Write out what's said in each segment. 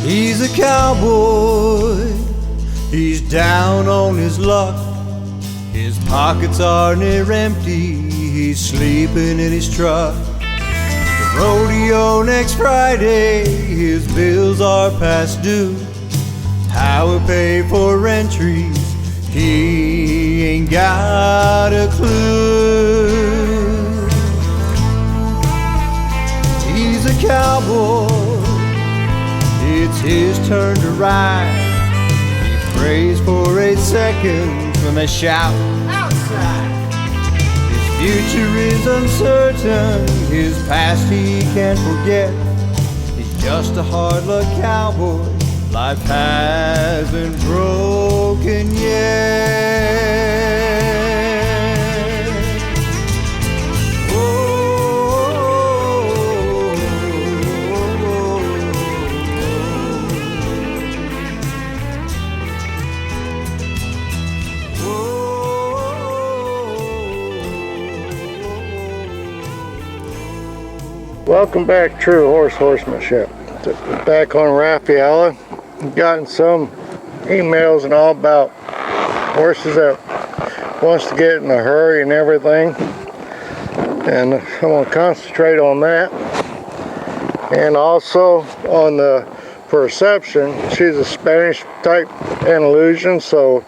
He's a cowboy, he's down on his luck. His pockets are near empty, he's sleeping in his truck. The rodeo next Friday, his bills are past due. How we pay for entries, he ain't got a clue. He's a cowboy, it's his turn to ride. He prays for 8 seconds when they shout outside. His future is uncertain, his past he can't forget. He's just a hard luck cowboy, life hasn't broken yet. Welcome back, True Horse Horsemanship. Back on Raffaella. Gotten some emails and all about horses that wants to get in a hurry and everything, and I'm going to concentrate on that. And also on the perception. She's a Spanish type Andalusian, so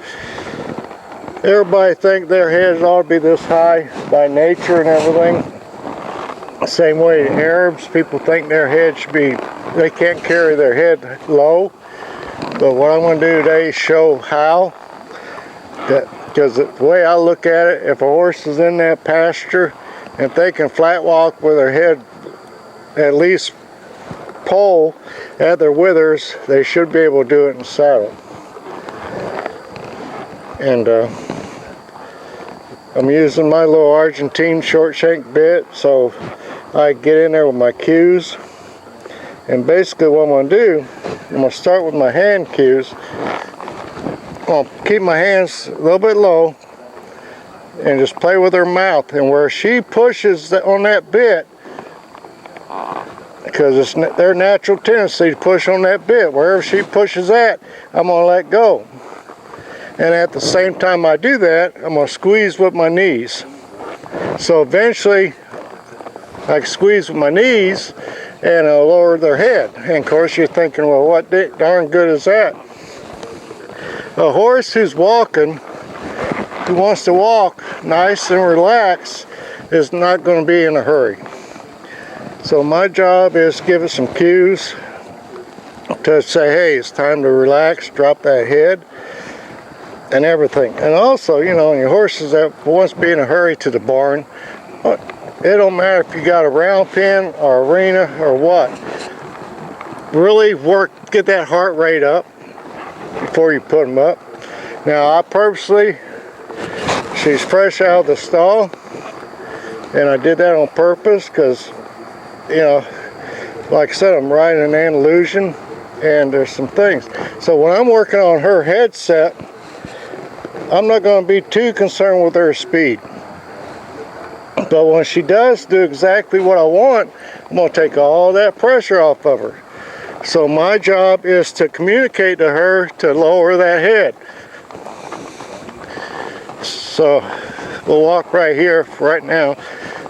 everybody think their heads ought to be this high by nature and everything. Same way the Arabs, people think their head should be, they can't carry their head low. But what I'm going to do today is show how. Because the way I look at it, if a horse is in that pasture, if they can flat walk with their head at least pole at their withers, they should be able to do it in the saddle. And I'm using my little Argentine short shank bit, so I get in there with my cues. And basically what I'm going to do, I'm going to start with my hand cues. I'm going to keep my hands a little bit low and just play with her mouth. And where she pushes on that bit, because it's their natural tendency to push on that bit, wherever she pushes at, I'm going to let go. And at the same time I do that, I'm going to squeeze with my knees. So eventually I can squeeze with my knees and I'll lower their head. And of course you're thinking, well, what darn good is that? A horse who's walking, who wants to walk nice and relaxed, is not going to be in a hurry. So my job is to give it some cues to say, hey, it's time to relax, drop that head, and everything. And also, you know, your horses that wants to be in a hurry to the barn, it don't matter if you got a round pen or arena or what. Really get that heart rate up before you put them up. Now I purposely, she's fresh out of the stall, and I did that on purpose because, you know, like I said, I'm riding an Andalusian and there's some things. So when I'm working on her headset, I'm not going to be too concerned with her speed. But when she does do exactly what I want, I'm going to take all that pressure off of her. So my job is to communicate to her to lower that head. So we'll walk right here right now.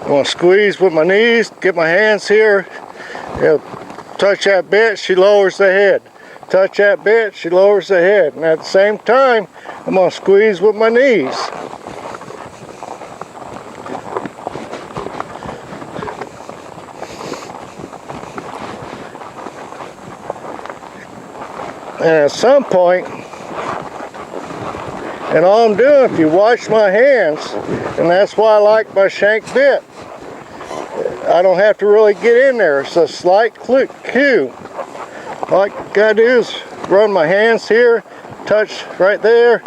I'm going to squeeze with my knees, get my hands here, touch that bit, she lowers the head. Touch that bit, she lowers the head. And at the same time, I'm going to squeeze with my knees. And at some point, and all I'm doing, if you watch my hands, and that's why I like my shank bit, I don't have to really get in there. It's a slight cue. All I gotta do is run my hands here, touch right there,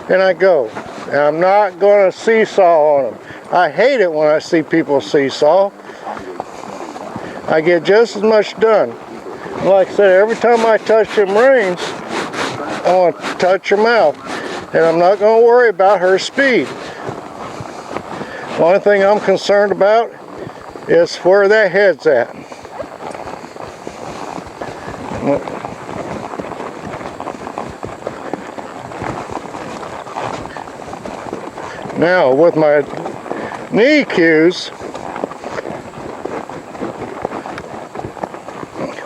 and I go. And I'm not gonna seesaw on them. I hate it when I see people seesaw. I get just as much done. Like I said, every time I touch them reins, I want to touch her mouth. And I'm not going to worry about her speed. One thing I'm concerned about is where that head's at. Now with my knee cues,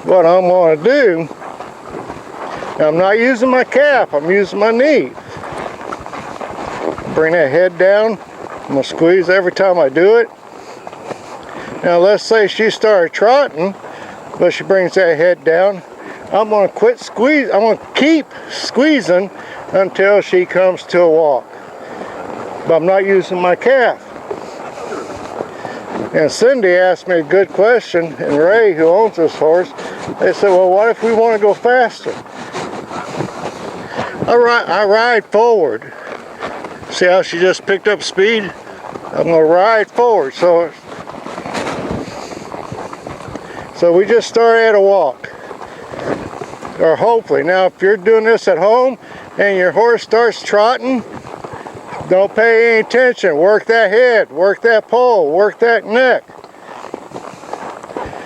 what I'm going to do, I'm not using my calf, I'm using my knee. Bring that head down. I'm going to squeeze every time I do it. Now let's say she started trotting, but she brings that head down. I'm going to quit squeeze. I'm going to keep squeezing until she comes to a walk. But I'm not using my calf. And Cindy asked me a good question, and Ray, who owns this horse, they said, well, what if we want to go faster? I ride forward. See how she just picked up speed? I'm going to ride forward. So we just started at a walk. Or hopefully. Now if you're doing this at home and your horse starts trotting, don't pay any attention. Work that head, work that pole, work that neck.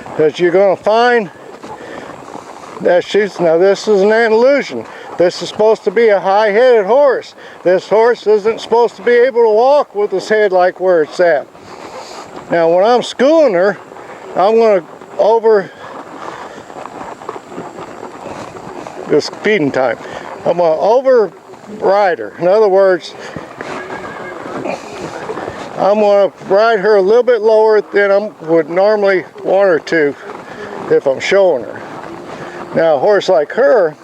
Because you're going to find that now this is an illusion. This is supposed to be a high-headed horse. This horse isn't supposed to be able to walk with his head like where it's at. Now when I'm schooling her, I'm going to this feeding time. I'm going to override her. In other words, I'm going to ride her a little bit lower than I would normally want her to if I'm showing her. Now a horse like her,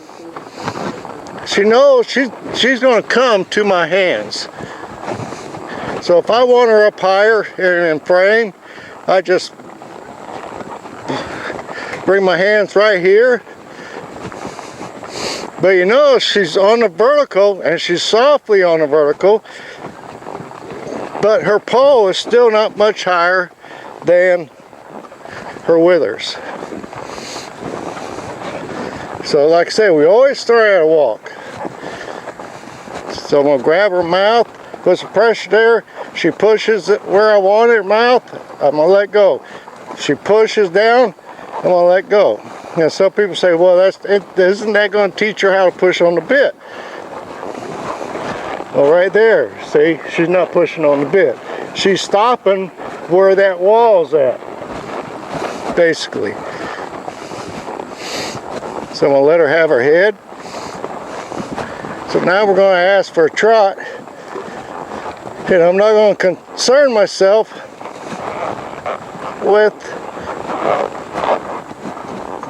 she knows she's going to come to my hands. So if I want her up higher in frame, I just bring my hands right here. But you know, she's on the vertical and she's softly on the vertical, but her pole is still not much higher than her withers. So like I said, we always start at a walk. So I'm going to grab her mouth, put some pressure there. She pushes it where I want her mouth, I'm going to let go. She pushes down, I'm going to let go. Now some people say, well, isn't that going to teach her how to push on the bit? Well, right there, see, she's not pushing on the bit. She's stopping where that wall's at, basically. So I'm going to let her have her head. So now we're going to ask for a trot. And I'm not going to concern myself with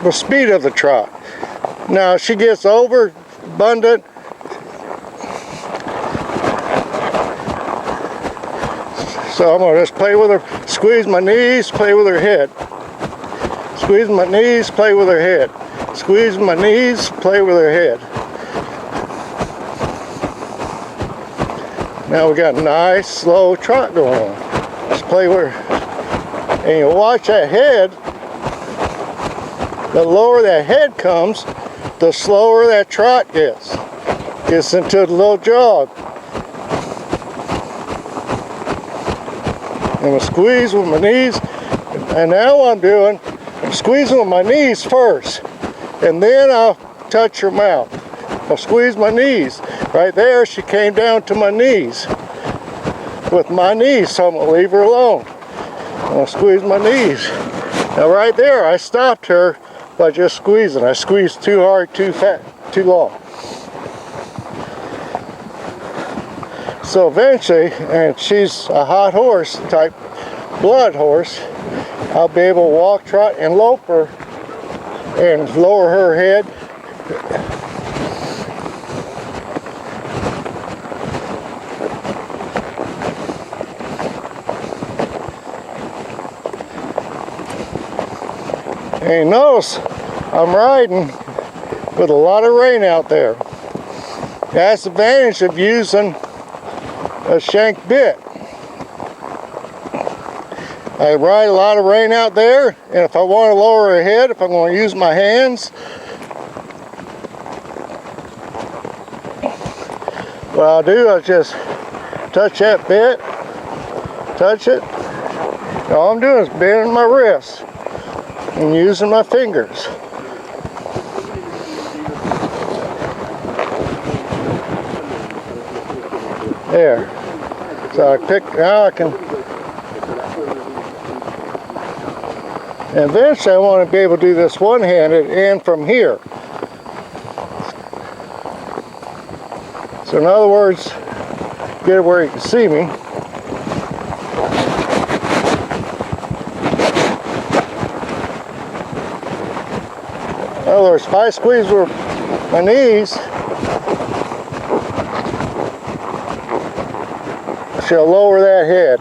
the speed of the trot. Now she gets over abundant, so I'm going to just play with her, squeeze my knees, play with her head. Squeeze my knees, play with her head. Squeeze my knees, play with her head. Now we got a nice slow trot going on. Just play with her. And you watch that head. The lower that head comes, the slower that trot gets. Gets into the little jog. I'm going to squeeze with my knees. And now what I'm squeezing with my knees first. And then I'll touch her mouth. I'll squeeze my knees. Right there, she came down to my knees. With my knees, so I'm going to leave her alone. I'm going to squeeze my knees. Now right there, I stopped her by just squeezing. I squeezed too hard, too fast, too long. So eventually, and she's a hot horse type blood horse, I'll be able to walk, trot, and lope her and lower her head. And notice I'm riding with a lot of rain out there. That's the advantage of using a shank bit. I ride a lot of rain out there, and if I want to lower her head, if I'm going to use my hands, what I'll do is just touch that bit, touch it. All I'm doing is bending my wrist and using my fingers. There. So now I can, and eventually I want to be able to do this one-handed and from here. So in other words, get it where you can see me. In other words, if I squeeze with my knees, she'll lower that head.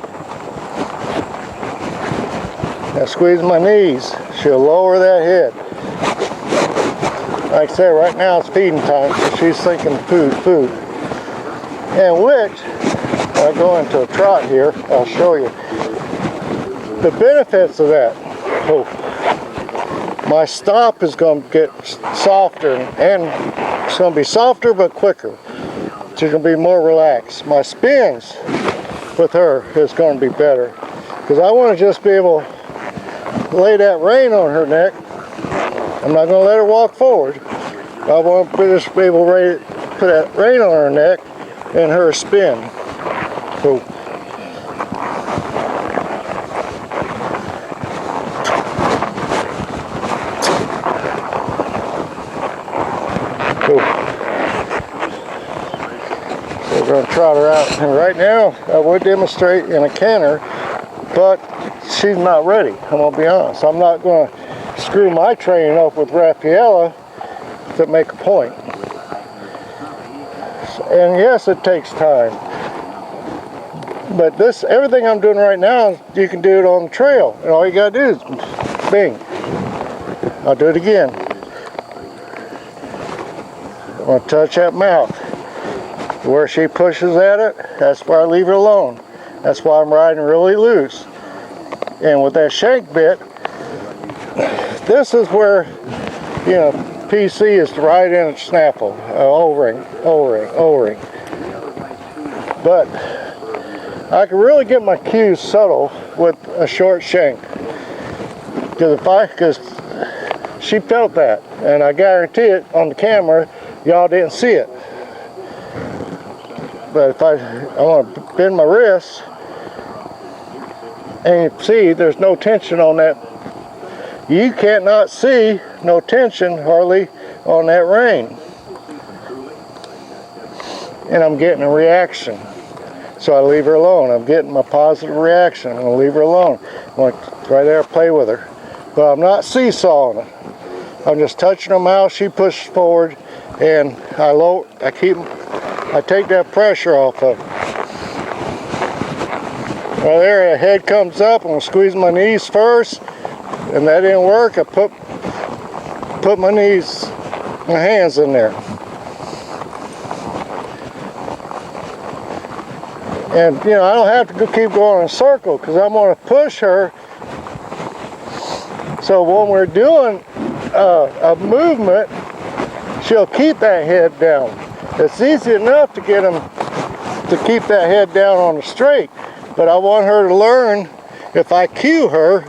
Now squeeze my knees, she'll lower that head. Like I said, right now it's feeding time, so she's thinking food. And which, I'll go into a trot here, I'll show you the benefits of that. Oh, my stop is going to get softer, and it's going to be softer but quicker. She's going to be more relaxed. My spins with her is going to be better, because I want to just be able to lay that rein on her neck. I'm not going to let her walk forward. I want to just be able to put that rein on her neck and her spin. So, we're going to trot her out. And right now, I would demonstrate in a canter, but she's not ready. I'm going to be honest. I'm not going to screw my training up with Raffaella to make a point. And yes, it takes time. But everything I'm doing right now, you can do it on the trail. And all you got to do is bing. I'll do it again. I'm going to touch that mouth. Where she pushes at it, that's where I leave her alone. That's why I'm riding really loose. And with that shank bit, this is where, PC is to ride in a snaffle, O-ring. But I can really get my cues subtle with a short shank. Because she felt that, and I guarantee it on the camera, y'all didn't see it. But if I want to bend my wrist, and you see there's no tension on that. You cannot see no tension hardly on that rein. And I'm getting a reaction. So I leave her alone. I'm getting my positive reaction. I'm going to leave her alone. I'm going to right there play with her. But I'm not seesawing her. I'm just touching her mouth. She pushes forward, and I take that pressure off of her. Right there, the head comes up. I'm going to squeeze my knees first, and that didn't work. I put my hands in there. And, I don't have to keep going in a circle, because I'm going to push her. So when we're doing a movement, she'll keep that head down. It's easy enough to get them to keep that head down on the straight, but I want her to learn if I cue her.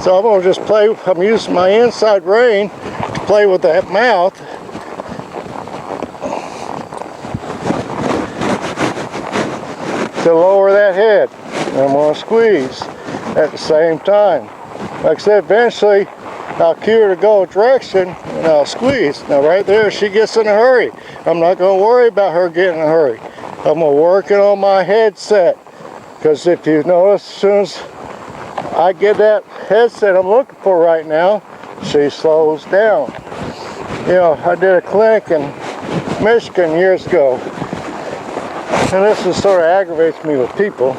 So I'm going to just play. I'm using my inside rein to play with that mouth. To lower that head. And I'm going to squeeze at the same time. Like I said, eventually I'll cue her to go a direction and I'll squeeze. Now right there, she gets in a hurry. I'm not going to worry about her getting in a hurry. I'm going to work it on my headset. Because if you notice, as soon as I get that headset I'm looking for right now, she slows down. I did a clinic in Michigan years ago. And this is sort of aggravates me with people.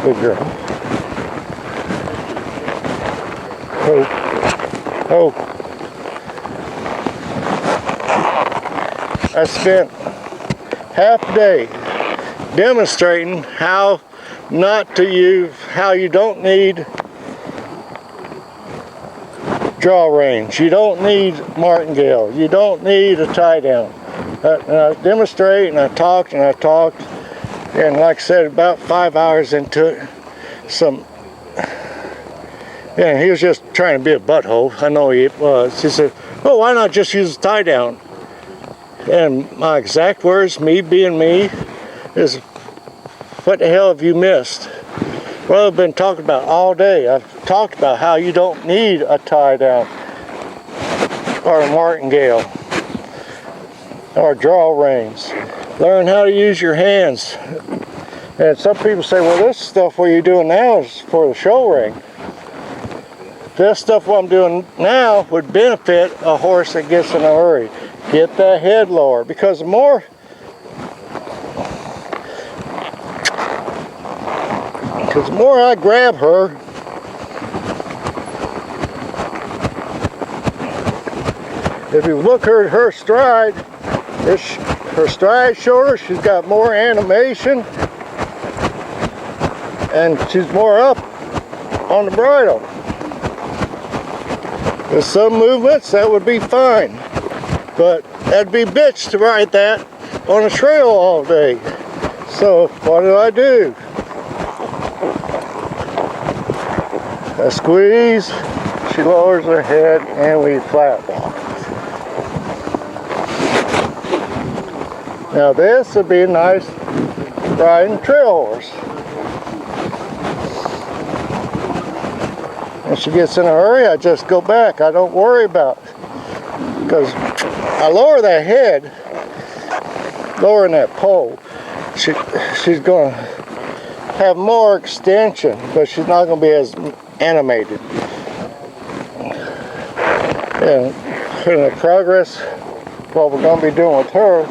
Good girl. Oh. I spent half a day demonstrating how you don't need draw reins. You don't need martingale. You don't need a tie down. And I demonstrate and I talked, and like I said, about 5 hours into it, he was just trying to be a butthole. I know he was. He said, "Oh, why not just use a tie down?" And my exact words, me being me, is, what the hell have you missed? Well, I've been talking about all day. I've talked about how you don't need a tie down or a martingale or draw reins. Learn how to use your hands. And some people say, well, this stuff what you're doing now is for the show ring. This stuff what I'm doing now would benefit a horse that gets in a hurry. Get that head lower, because the more I grab her, if you look at her stride, her stride shorter, she's got more animation, and she's more up on the bridle. With some movements, that would be fine, but that'd be bitch to ride that on a trail all day. So what do? I squeeze, she lowers her head, and we flat walk. Now this would be a nice riding trail horse. When she gets in a hurry, I just go back. I don't worry about it. Because I lower that head, lowering that pole, she's going to have more extension, but she's not going to be as animated. And in the progress, what we're going to be doing with her,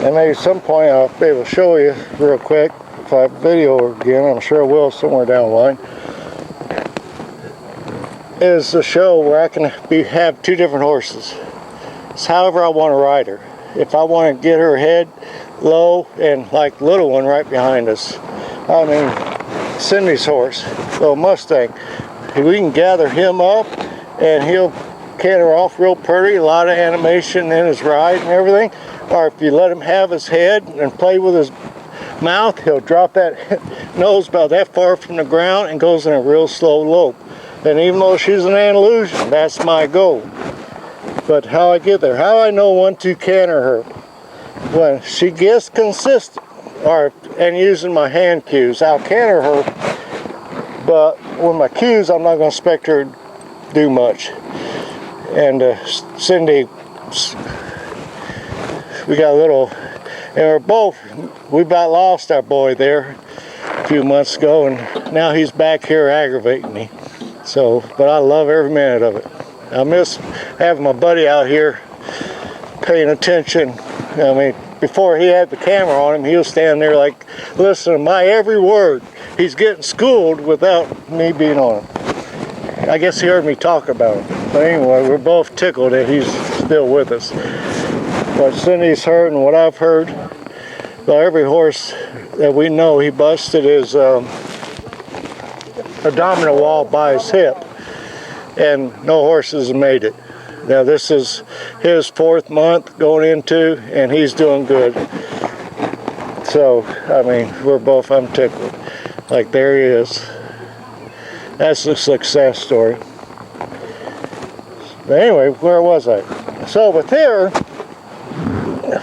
and maybe at some point I'll be able to show you real quick, if I video her again, I'm sure I will somewhere down the line, is a show where I can have two different horses. It's however I want to ride her. If I want to get her head low, and like little one right behind us, I mean Cindy's horse, little Mustang, we can gather him up and he'll canter off real pretty, a lot of animation in his ride and everything. Or if you let him have his head and play with his mouth, he'll drop that nose about that far from the ground and goes in a real slow lope. And even though she's an Andalusian, that's my goal. But how I get there, how I know when to canter her, when she gets consistent, and using my hand cues, I'll canter her, but with my cues, I'm not going to expect her to do much. And Cindy, we got a little, and we about lost our boy there a few months ago, and now he's back here aggravating me. So, but I love every minute of it. I miss having my buddy out here paying attention. I mean, before he had the camera on him, he was standing there like, listening to my every word. He's getting schooled without me being on him. I guess he heard me talk about him. But anyway, we're both tickled that he's still with us. What Cindy's heard and what I've heard, well, every horse that we know he busted his abdominal wall by his hip, and no horses have made it. Now this is his 4th month going into, and he's doing good. So, I mean, I'm tickled. Like, there he is. That's a success story. But anyway, where was I? So with her,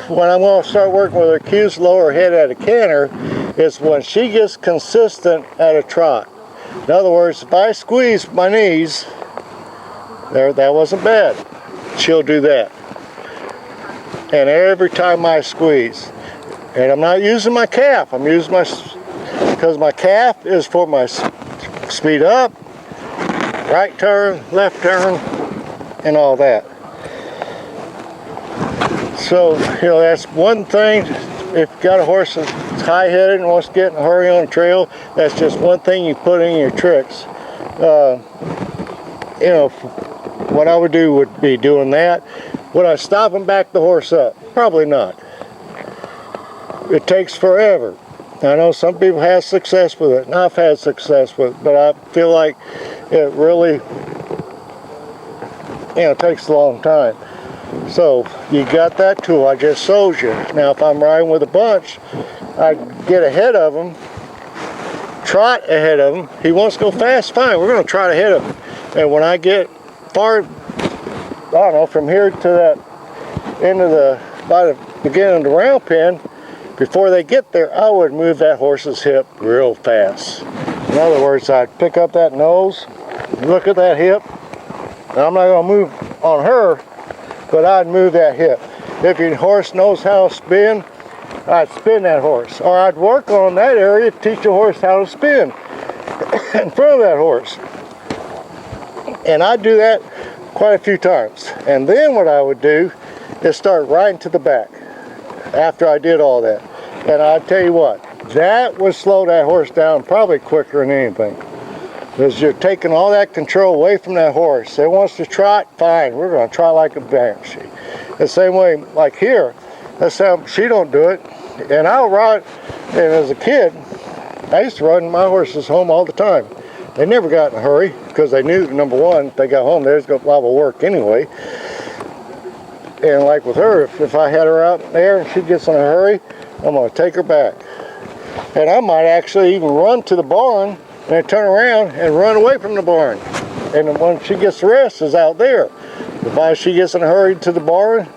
when I'm going to start working with her cues, lower head at a canter, is when she gets consistent at a trot. In other words, if I squeeze my knees, that wasn't bad. She'll do that. And every time I squeeze, and I'm not using my calf, I'm using because my calf is for my speed up, right turn, left turn, and all that. So, that's one thing. If you got a horse that's high-headed and wants to get in a hurry on a trail, that's just one thing you put in your tricks. What I would do would be doing that. Would I stop and back the horse up? Probably not. It takes forever. I know some people have success with it, and I've had success with it, but I feel like it really, takes a long time. So you got that tool I just showed you. Now if I'm riding with a bunch, I get ahead of him, trot ahead of him. He wants to go fast, fine, we're going to trot ahead of him. And when I get far, I don't know, from here to that end of the by the beginning of the round pen, before they get there, I would move that horse's hip real fast. In other words, I'd pick up that nose, look at that hip. Now, I'm not going to move on her, but I'd move that hip. If your horse knows how to spin, I'd spin that horse. Or I'd work on that area to teach the horse how to spin in front of that horse. And I'd do that quite a few times. And then what I would do is start riding to the back after I did all that. And I'd tell you what, that would slow that horse down probably quicker than anything. Because you're taking all that control away from that horse. It wants to trot, fine, we're going to trot like a banshee. The same way, like here, that's how she don't do it. And I'll ride, and as a kid, I used to ride my horses home all the time. They never got in a hurry, because they knew, number one, if they got home, they was going to have work anyway. And like with her, if I had her out there and she gets in a hurry, I'm going to take her back. And I might actually even run to the barn and then turn around and run away from the barn. And when she gets the rest is out there. If she gets in a hurry to the barn,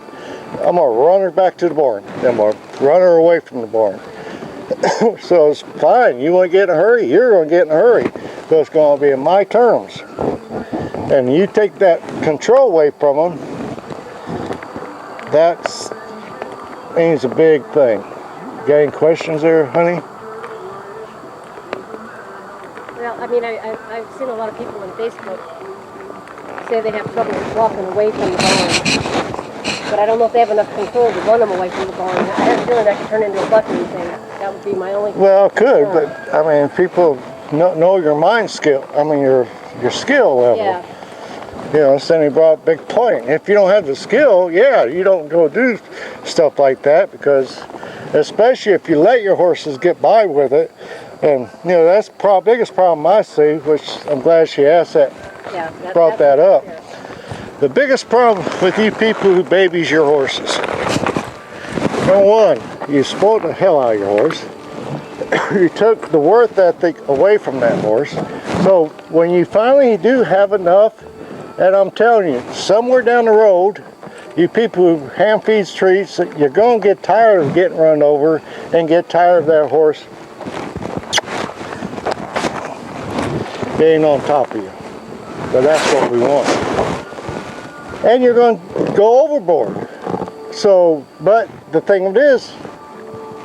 I'm going to run her back to the barn. Then I'm going to run her away from the barn. So it's fine. You want to get in a hurry, you're going to get in a hurry. So it's going to be in my terms. And you take that control away from them, that means a big thing. Got any questions there, honey? Well, I mean, I've seen a lot of people on Facebook say they have trouble walking away from the barn. But I don't know if they have enough control to run them away from the barn. I have a feeling that could turn into a bucking thing. That would be my only concern. Well, it could, but I mean, people know your mind skill. I mean, your skill level. Yeah. You know, Cindy brought a big point. If you don't have the skill, yeah, you don't go do stuff like that, because especially if you let your horses get by with it. And, you know, that's the biggest problem I see, which I'm glad she asked that, brought that up. Yeah. The biggest problem with you people who babies your horses. Number one, you spoiled the hell out of your horse. You took the worth ethic away from that horse. So when you finally do have enough, and I'm telling you, somewhere down the road, you people who hand feeds treats, you're going to get tired of getting run over and get tired of that horse being on top of you. But that's what we want. And you're going to go overboard. So, but the thing of it is,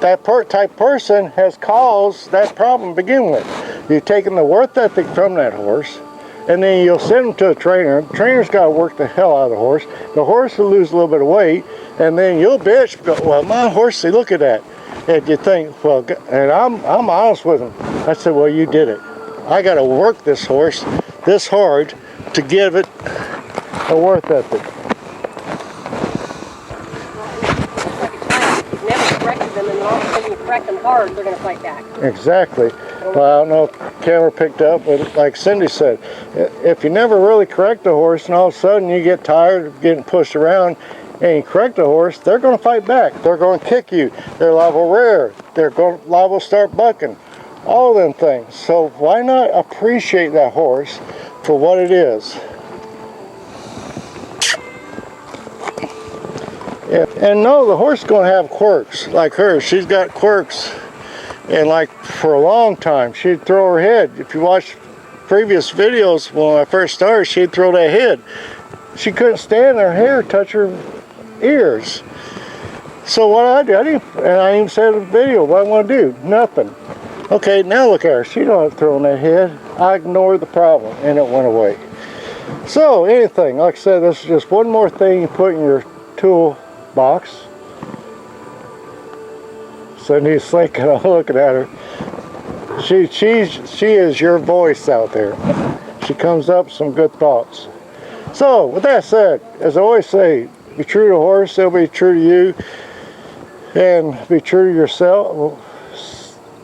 that type person has caused that problem to begin with. You've taken the worth ethic from that horse, and then you'll send them to a trainer. The trainer's got to work the hell out of the horse. The horse will lose a little bit of weight, and then you'll bitch, go, well, my horse, see, look at that. And you think, well, and I'm honest with him. I said, well, you did it. I got to work this horse this hard to give it a worth ethic. You've never corrected them, and all of a sudden you correct them hard, they're going to fight back. Exactly. Well, I don't know if the camera picked up, but like Cindy said, if you never really correct a horse and all of a sudden you get tired of getting pushed around and you correct a horse, they're going to fight back. They're going to kick you. They're liable to rear. They're liable to start bucking. All them things. So why not appreciate that horse for what it is? Yeah. And no, the horse is going to have quirks like her. She's got quirks. And like for a long time, she'd throw her head. If you watch previous videos when I first started, she'd throw that head. She couldn't stand her hair touch her ears. So what I did, and I even said in the video, what I want to do, nothing. Okay, now look at her. She don't have throwing that head. I ignored the problem, and it went away. So anything, like I said, this is just one more thing you put in your tool box. Cindy's thinking, I'm looking at her. She is your voice out there. She comes up with some good thoughts. So with that said, as I always say, be true to the horse, they'll be true to you, and be true to yourself.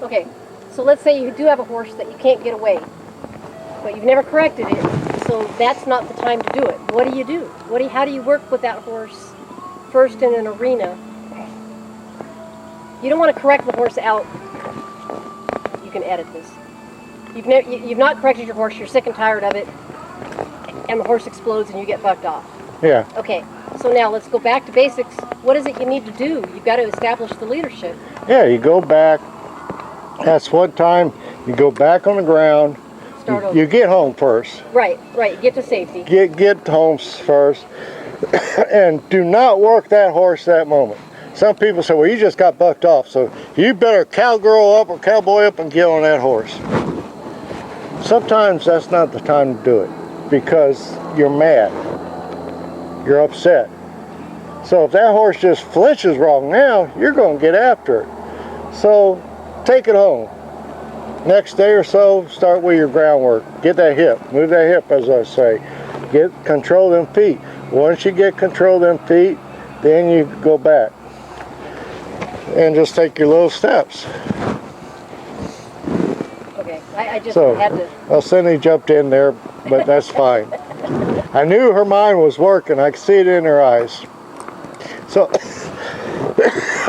Okay, so let's say you do have a horse that you can't get away, but you've never corrected it, so that's not the time to do it. What do you do? How do you work with that horse first in an arena? You don't want to correct the horse out. You can edit this. You've not corrected your horse, you're sick and tired of it, and the horse explodes and you get bucked off. Yeah. Okay, So now let's go back to basics. What is it you need to do? You've got to establish the leadership. Yeah, you go back. That's one time you go back on the ground. Start over. You get home first. Right. Get to safety. Get home first. And do not work that horse that moment. Some people say, well, you just got bucked off, so you better cowgirl up or cowboy up and get on that horse. Sometimes that's not the time to do it because you're mad. You're upset. So if that horse just flinches wrong now, you're going to get after it. So take it home. Next day or so, start with your groundwork. Get that hip. Move that hip, as I say. Control them feet. Once you get control of them feet, then you go back. And just take your little steps. Okay, I just So, had to. well, Cindy jumped in there, but that's fine. I knew her mind was working. I could see it in her eyes. So,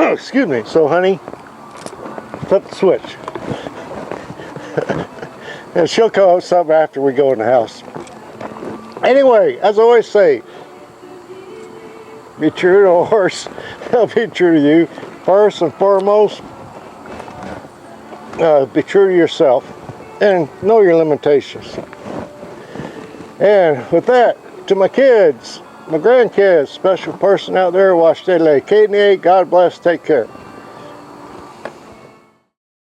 excuse me. So, honey, flip the switch. And she'll come up with something after we go in the house. Anyway, as I always say, be true to a horse. They'll be true to you. First and foremost, be true to yourself and know your limitations. And with that, to my kids, my grandkids, special person out there, watch they lay. Kate and 8, God bless, take care.